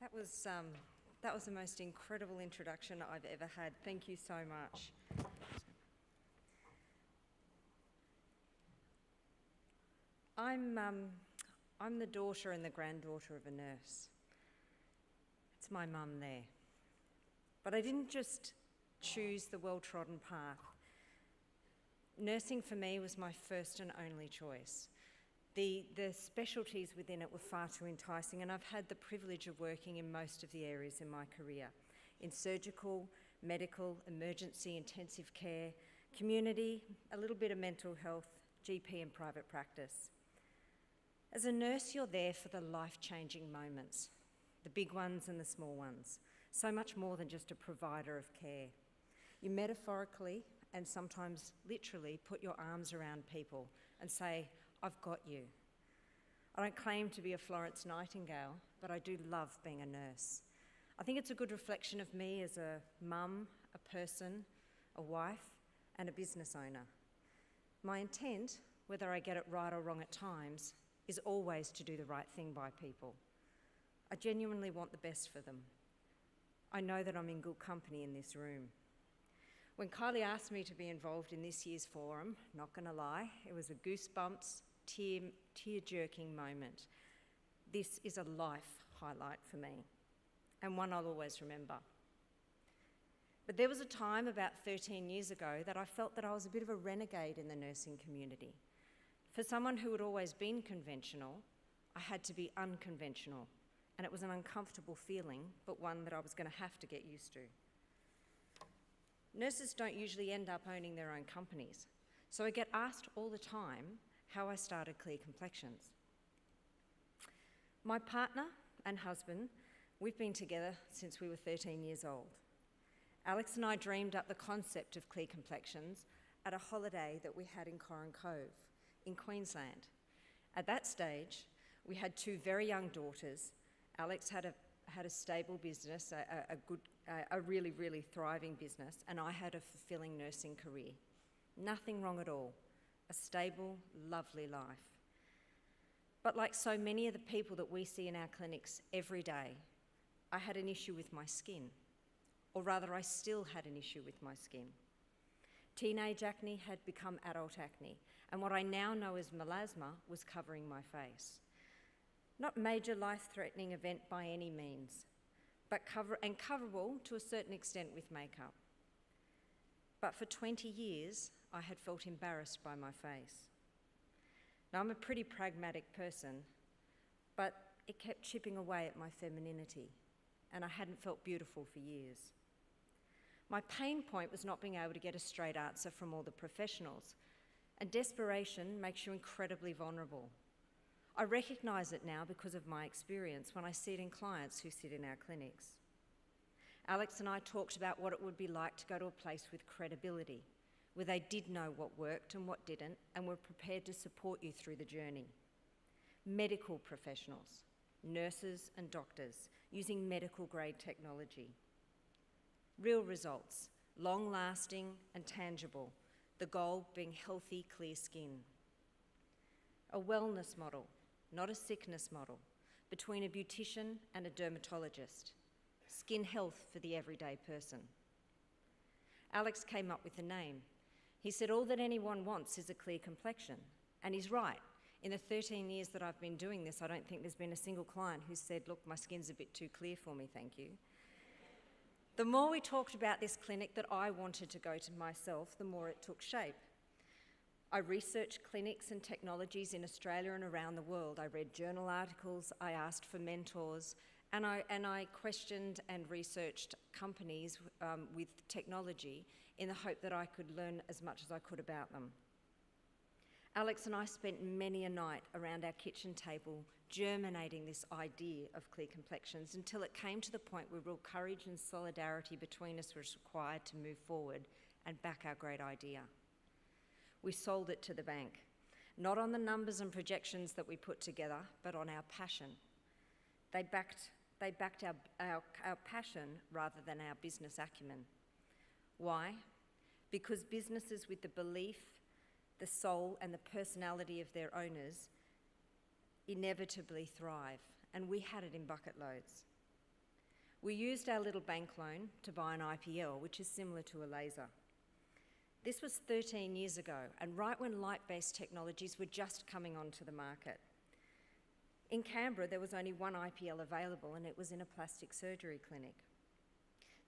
That was the most incredible introduction I've ever had. Thank you so much. I'm the daughter and the granddaughter of a nurse. It's my mum there. But I didn't just choose the well-trodden path. Nursing for me was my first and only choice. The specialties within it were far too enticing, and I've had the privilege of working in most of the areas in my career, in surgical, medical, emergency, intensive care, community, a little bit of mental health, GP and private practice. As a nurse, you're there for the life-changing moments, the big ones and the small ones, so much more than just a provider of care. You metaphorically and sometimes literally put your arms around people and say, I've got you. I don't claim to be a Florence Nightingale, but I do love being a nurse. I think it's a good reflection of me as a mum, a person, a wife, and a business owner. My intent, whether I get it right or wrong at times, is always to do the right thing by people. I genuinely want the best for them. I know that I'm in good company in this room. When Kylie asked me to be involved in this year's forum, not gonna lie, it was a goosebumps, tear-jerking moment. This is a life highlight for me, and one I'll always remember. But there was a time about 13 years ago that I felt that I was a bit of a renegade in the nursing community. For someone who had always been conventional, I had to be unconventional, and it was an uncomfortable feeling, but one that I was going to have to get used to. Nurses don't usually end up owning their own companies, so I get asked all the time how I started Clear Complexions. My partner and husband, we've been together since we were 13 years old. Alex and I dreamed up the concept of Clear Complexions at a holiday that we had in Corran Cove in Queensland. At that stage, we had two very young daughters. Alex had a stable business, a really, really thriving business, and I had a fulfilling nursing career. Nothing wrong at all. A stable, lovely life. But like so many of the people that we see in our clinics every day, I had an issue with my skin, or rather I still had an issue with my skin. Teenage acne had become adult acne, and what I now know as melasma was covering my face. Not major life-threatening event by any means, but coverable to a certain extent with makeup. But for 20 years, I had felt embarrassed by my face. Now, I'm a pretty pragmatic person, but it kept chipping away at my femininity, and I hadn't felt beautiful for years. My pain point was not being able to get a straight answer from all the professionals, and desperation makes you incredibly vulnerable. I recognise it now because of my experience when I see it in clients who sit in our clinics. Alex and I talked about what it would be like to go to a place with credibility, where they did know what worked and what didn't, and were prepared to support you through the journey. Medical professionals, nurses and doctors, using medical-grade technology. Real results, long-lasting and tangible, the goal being healthy, clear skin. A wellness model, not a sickness model, between a beautician and a dermatologist. Skin health for the everyday person. Alex came up with the name. He said, all that anyone wants is a clear complexion. And he's right. In the 13 years that I've been doing this, I don't think there's been a single client who said, look, my skin's a bit too clear for me, thank you. The more we talked about this clinic that I wanted to go to myself, the more it took shape. I researched clinics and technologies in Australia and around the world. I read journal articles, I asked for mentors, and I questioned and researched companies with technology in the hope that I could learn as much as I could about them. Alex and I spent many a night around our kitchen table germinating this idea of Clear Complexions until it came to the point where real courage and solidarity between us was required to move forward and back our great idea. We sold it to the bank, not on the numbers and projections that we put together, but on our passion. They backed our passion rather than our business acumen. Why? Because businesses with the belief, the soul and the personality of their owners inevitably thrive, and we had it in bucket loads. We used our little bank loan to buy an IPL, which is similar to a laser. This was 13 years ago, and right when light-based technologies were just coming onto the market. In Canberra, there was only one IPL available, and it was in a plastic surgery clinic.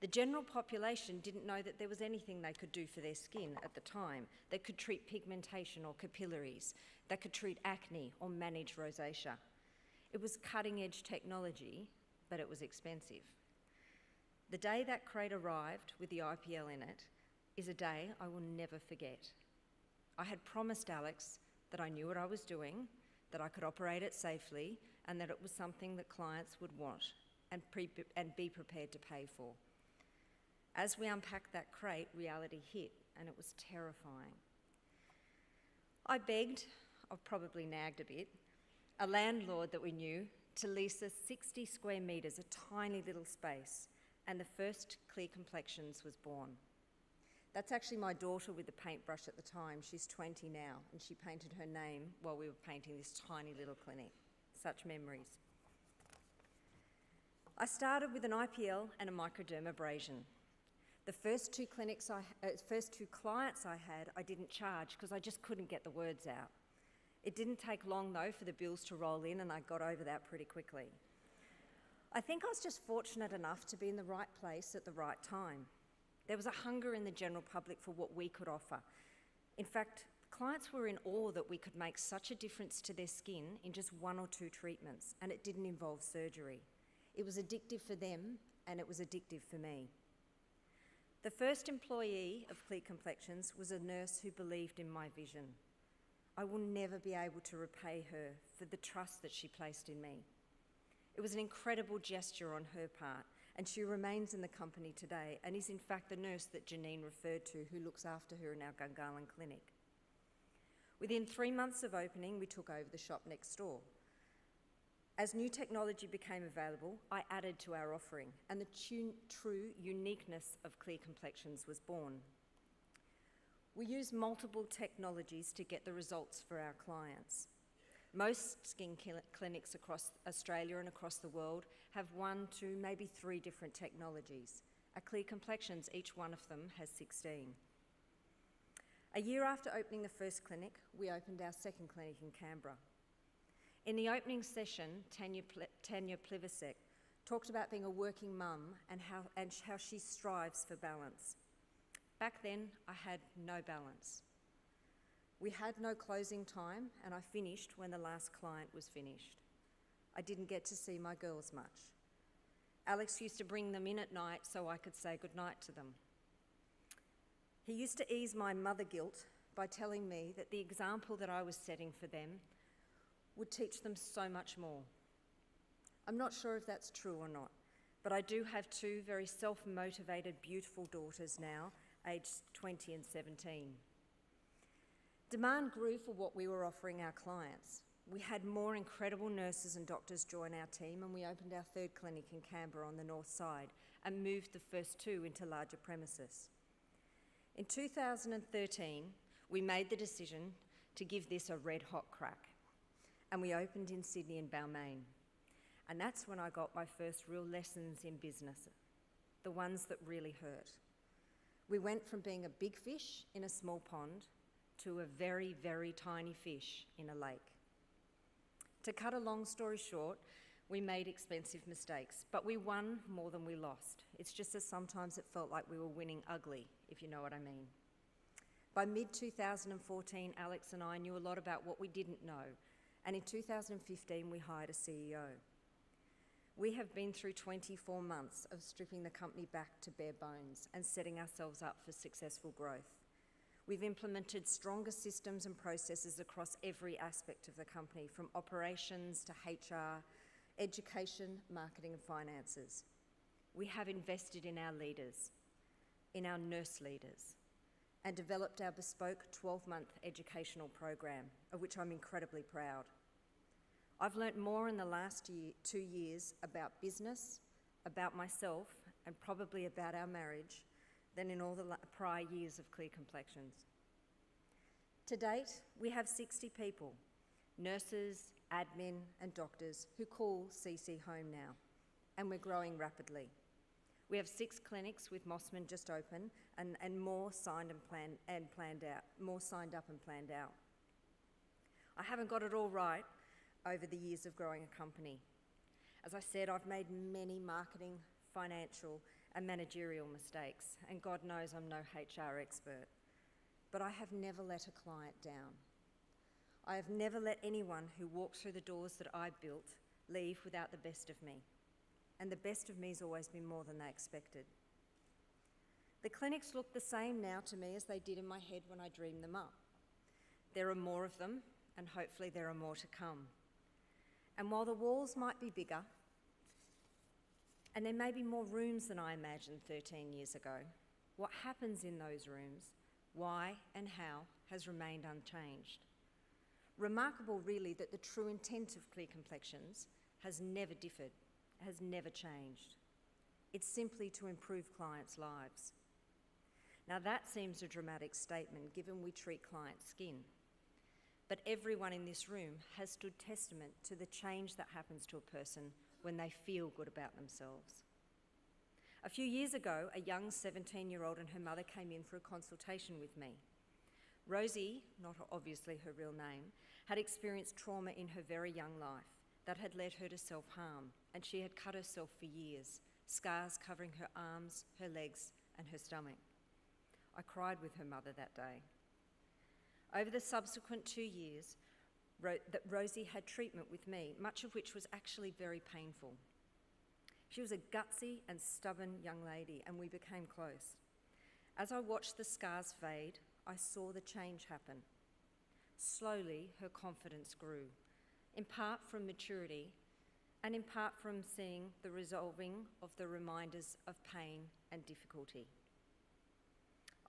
The general population didn't know that there was anything they could do for their skin at the time that could treat pigmentation or capillaries, that could treat acne or manage rosacea. It was cutting-edge technology, but it was expensive. The day that crate arrived with the IPL in it is a day I will never forget. I had promised Alex that I knew what I was doing, that I could operate it safely, and that it was something that clients would want and be prepared to pay for. As we unpacked that crate, reality hit, and it was terrifying. I begged, I've probably nagged a bit, a landlord that we knew to lease us 60 square metres, a tiny little space, and the first Clear Complexions was born. That's actually my daughter with the paintbrush at the time. She's 20 now, and she painted her name while we were painting this tiny little clinic. Such memories. I started with an IPL and a microdermabrasion. The first two clients I had, I didn't charge because I just couldn't get the words out. It didn't take long though for the bills to roll in, and I got over that pretty quickly. I think I was just fortunate enough to be in the right place at the right time. There was a hunger in the general public for what we could offer. In fact, clients were in awe that we could make such a difference to their skin in just 1 or 2 treatments, and it didn't involve surgery. It was addictive for them, and it was addictive for me. The first employee of Clear Complexions was a nurse who believed in my vision. I will never be able to repay her for the trust that she placed in me. It was an incredible gesture on her part, and she remains in the company today and is in fact the nurse that Janine referred to who looks after her in our Gungahlin clinic. Within 3 months of opening, we took over the shop next door. As new technology became available, I added to our offering, and the true uniqueness of Clear Complexions was born. We use multiple technologies to get the results for our clients. Most skin clinics across Australia and across the world have 1, 2, maybe 3 different technologies. At Clear Complexions, each one of them has 16. A year after opening the first clinic, we opened our second clinic in Canberra. In the opening session, Tanya Pliversek talked about being a working mum and how she strives for balance. Back then, I had no balance. We had no closing time, and I finished when the last client was finished. I didn't get to see my girls much. Alex used to bring them in at night so I could say goodnight to them. He used to ease my mother guilt by telling me that the example that I was setting for them would teach them so much more. I'm not sure if that's true or not, but I do have 2 very self-motivated, beautiful daughters now, aged 20 and 17. Demand grew for what we were offering our clients. We had more incredible nurses and doctors join our team, and we opened our 3rd clinic in Canberra on the north side and moved the first 2 into larger premises. In 2013, we made the decision to give this a red-hot crack, and we opened in Sydney and Balmain. And that's when I got my first real lessons in business, the ones that really hurt. We went from being a big fish in a small pond to a very, very tiny fish in a lake. To cut a long story short, we made expensive mistakes, but we won more than we lost. It's just that sometimes it felt like we were winning ugly, if you know what I mean. By mid-2014, Alex and I knew a lot about what we didn't know, and in 2015 we hired a CEO. We have been through 24 months of stripping the company back to bare bones and setting ourselves up for successful growth. We've implemented stronger systems and processes across every aspect of the company, from operations to HR, education, marketing and finances. We have invested in our leaders, in our nurse leaders, and developed our bespoke 12-month educational program, of which I'm incredibly proud. I've learnt more in the last 2 years about business, about myself, and probably about our marriage than in all the prior years of Clear Complexions. To date, we have 60 people, nurses, admin and doctors who call CC home now, and we're growing rapidly. We have 6 clinics with Mossman just open and more signed up and planned out. I haven't got it all right over the years of growing a company. As I said, I've made many marketing, financial and managerial mistakes, and God knows I'm no HR expert. But I have never let a client down. I have never let anyone who walked through the doors that I built leave without the best of me. And the best of me has always been more than they expected. The clinics look the same now to me as they did in my head when I dreamed them up. There are more of them, and hopefully there are more to come. And while the walls might be bigger, and there may be more rooms than I imagined 13 years ago, what happens in those rooms, why and how, has remained unchanged. Remarkable, really, that the true intent of Clear Complexions has never differed, has never changed. It's simply to improve clients' lives. Now that seems a dramatic statement given we treat clients' skin. But everyone in this room has stood testament to the change that happens to a person when they feel good about themselves. A few years ago, a young 17-year-old and her mother came in for a consultation with me. Rosie, not obviously her real name, had experienced trauma in her very young life that had led her to self-harm, and she had cut herself for years, scars covering her arms, her legs, and her stomach. I cried with her mother that day. Over the subsequent 2 years, Rosie had treatment with me, much of which was actually very painful. She was a gutsy and stubborn young lady, and we became close. As I watched the scars fade, I saw the change happen. Slowly, her confidence grew, in part from maturity, and in part from seeing the resolving of the reminders of pain and difficulty.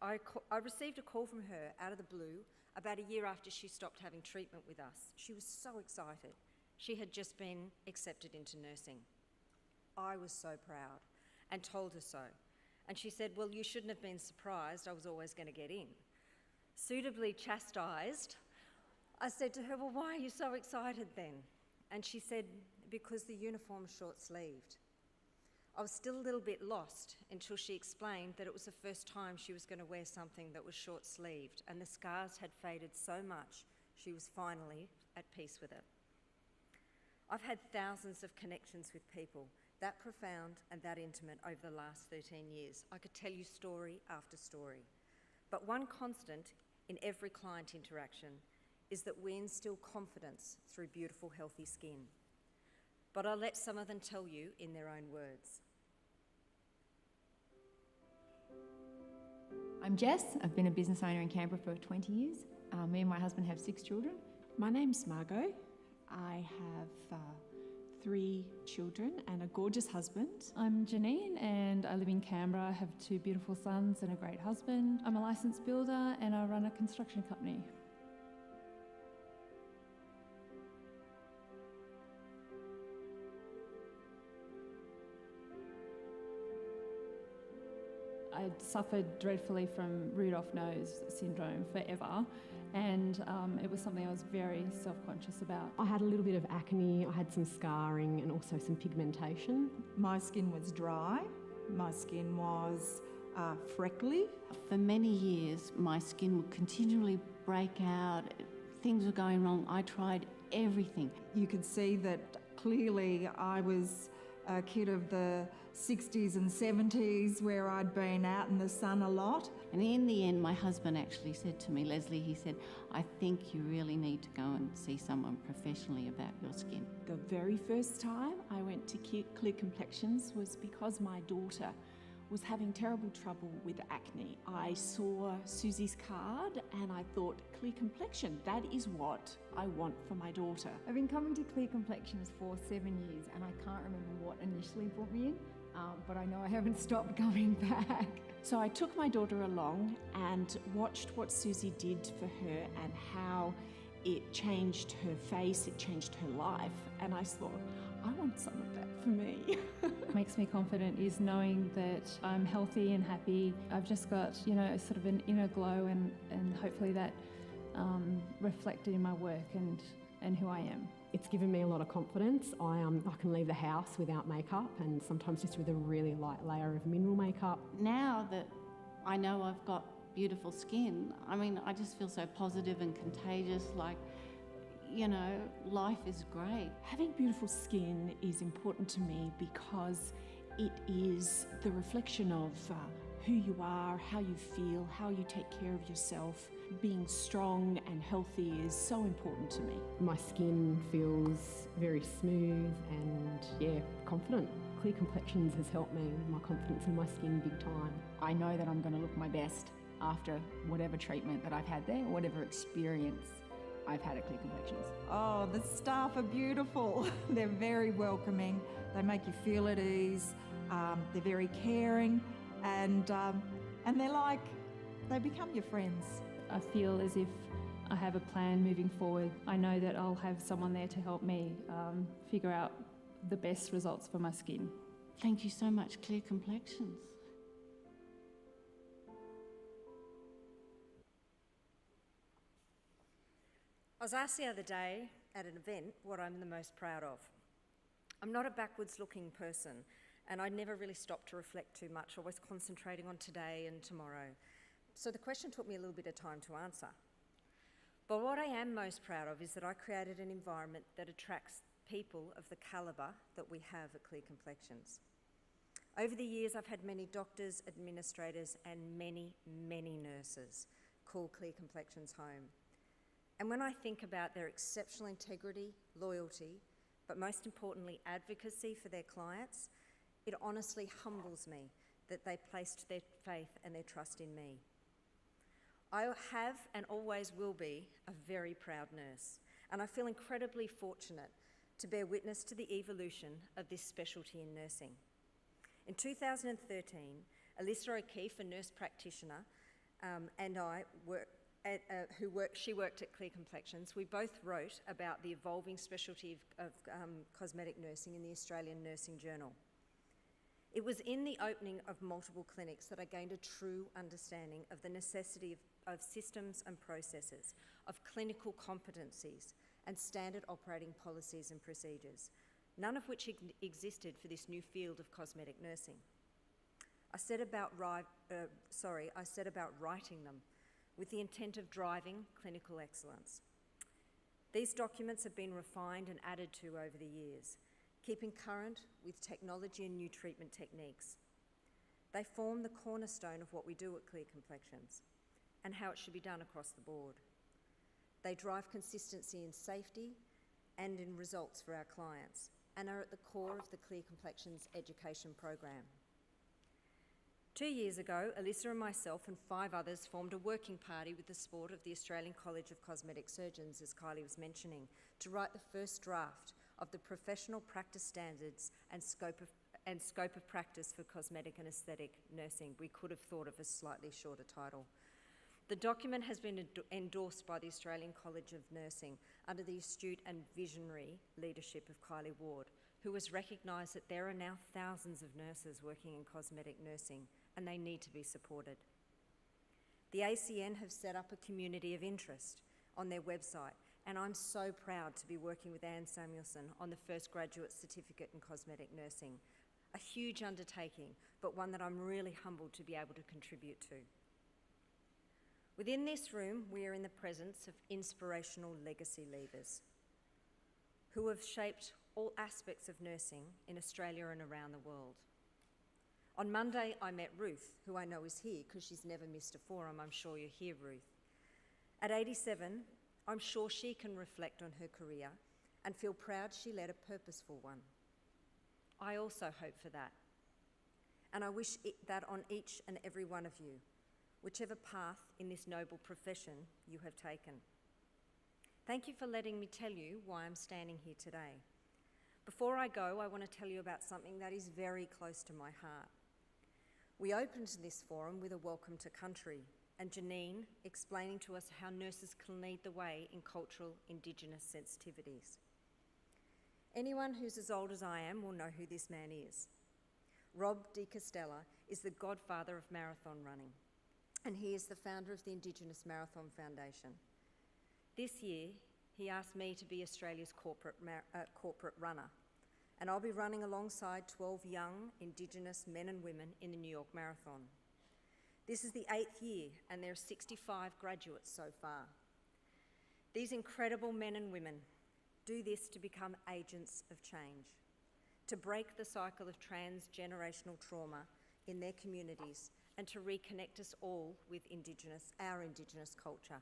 I received a call from her out of the blue about a year after she stopped having treatment with us. She was so excited. She had just been accepted into nursing. I was so proud and told her so. And she said, well, you shouldn't have been surprised. I was always going to get in. Suitably chastised, I said to her, well, why are you so excited then? And she said, because the uniform's short-sleeved. I was still a little bit lost until she explained that it was the first time she was going to wear something that was short-sleeved, and the scars had faded so much she was finally at peace with it. I've had thousands of connections with people that profound and that intimate over the last 13 years. I could tell you story after story. But one constant in every client interaction is that we instill confidence through beautiful, healthy skin. But I'll let some of them tell you in their own words. I'm Jess. I've been a business owner in Canberra for 20 years. Me and my husband have 6 children. My name's Margot. I have 3 children and a gorgeous husband. I'm Janine and I live in Canberra. I have 2 beautiful sons and a great husband. I'm a licensed builder and I run a construction company. I'd suffered dreadfully from Rudolph nose syndrome forever, and it was something I was very self-conscious about. I had a little bit of acne, I had some scarring and also some pigmentation. My skin was dry, my skin was freckly. For many years, my skin would continually break out, things were going wrong. I tried everything. You could see that clearly I was a kid of the 60s and 70s where I'd been out in the sun a lot. And in the end, my husband actually said to me, Leslie, he said, I think you really need to go and see someone professionally about your skin. The very first time I went to Clear Complexions was because my daughter was having terrible trouble with acne. I saw Suzie's card and I thought, Clear Complexion, that is what I want for my daughter. I've been coming to Clear Complexions for 7 years and I can't remember what initially brought me in, but I know I haven't stopped coming back. So I took my daughter along and watched what Suzie did for her and how it changed her face, it changed her life. And I thought, I want some of that for me. What makes me confident is knowing that I'm healthy and happy. I've just got, sort of an inner glow and hopefully that reflected in my work and who I am. It's given me a lot of confidence. I can leave the house without makeup and sometimes just with a really light layer of mineral makeup. Now that I know I've got beautiful skin, I mean, I just feel so positive and contagious, like, you know, life is great. Having beautiful skin is important to me because it is the reflection of who you are, how you feel, how you take care of yourself. Being strong and healthy is so important to me. My skin feels very smooth and, confident. Clear Complexions has helped me with my confidence in my skin big time. I know that I'm going to look my best after whatever treatment that I've had there, or whatever experience I've had at Clear Complexions. Oh, the staff are beautiful. They're very welcoming. They make you feel at ease. They're very caring, and they become your friends. I feel as if I have a plan moving forward. I know that I'll have someone there to help me figure out the best results for my skin. Thank you so much, Clear Complexions. I was asked the other day at an event what I'm the most proud of. I'm not a backwards looking person, and I never really stopped to reflect too much, always concentrating on today and tomorrow. So the question took me a little bit of time to answer. But what I am most proud of is that I created an environment that attracts people of the calibre that we have at Clear Complexions. Over the years, I've had many doctors, administrators, and many, many nurses call Clear Complexions home. And when I think about their exceptional integrity, loyalty, but most importantly, advocacy for their clients, it honestly humbles me that they placed their faith and their trust in me. I have and always will be a very proud nurse, and I feel incredibly fortunate to bear witness to the evolution of this specialty in nursing. In 2013, Alyssa O'Keefe, a nurse practitioner, and I she worked at Clear Complexions. We both wrote about the evolving specialty of cosmetic nursing in the Australian Nursing Journal. It was in the opening of multiple clinics that I gained a true understanding of the necessity of systems and processes, of clinical competencies and standard operating policies and procedures, none of which existed for this new field of cosmetic nursing. I set about writing them with the intent of driving clinical excellence. These documents have been refined and added to over the years, keeping current with technology and new treatment techniques. They form the cornerstone of what we do at Clear Complexions and how it should be done across the board. They drive consistency in safety and in results for our clients and are at the core of the Clear Complexions education program. 2 years ago, Alyssa and myself and 5 others formed a working party with the support of the Australian College of Cosmetic Surgeons, as Kylie was mentioning, to write the first draft of the professional practice standards and scope of practice for cosmetic and aesthetic nursing. We could have thought of a slightly shorter title. The document has been endorsed by the Australian College of Nursing under the astute and visionary leadership of Kylie Ward, who has recognised that there are now thousands of nurses working in cosmetic nursing and they need to be supported. The ACN have set up a community of interest on their website, and I'm so proud to be working with Anne Samuelson on the first graduate certificate in cosmetic nursing. A huge undertaking, but one that I'm really humbled to be able to contribute to. Within this room, we are in the presence of inspirational legacy leaders who have shaped all aspects of nursing in Australia and around the world. On Monday, I met Ruth, who I know is here because she's never missed a forum. I'm sure you're here, Ruth. At 87, I'm sure she can reflect on her career and feel proud she led a purposeful one. I also hope for that. And I wish that on each and every one of you, whichever path in this noble profession you have taken. Thank you for letting me tell you why I'm standing here today. Before I go, I want to tell you about something that is very close to my heart. We opened this forum with a welcome to country, and Janine explaining to us how nurses can lead the way in cultural Indigenous sensitivities. Anyone who's as old as I am will know who this man is. Rob Di Castella is the godfather of marathon running, and he is the founder of the Indigenous Marathon Foundation. This year, he asked me to be Australia's corporate runner, and I'll be running alongside 12 young Indigenous men and women in the New York Marathon. This is the 8th year, and there are 65 graduates so far. These incredible men and women do this to become agents of change, to break the cycle of transgenerational trauma in their communities and to reconnect us all with our Indigenous culture.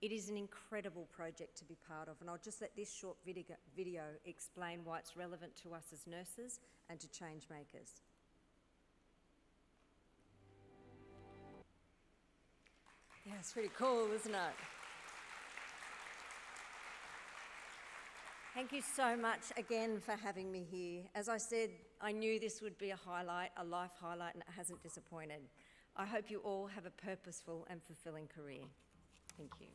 It is an incredible project to be part of, and I'll just let this short video explain why it's relevant to us as nurses and to change makers. Yeah, it's pretty cool, isn't it? Thank you so much again for having me here. As I said, I knew this would be a life highlight, and it hasn't disappointed. I hope you all have a purposeful and fulfilling career. Thank you.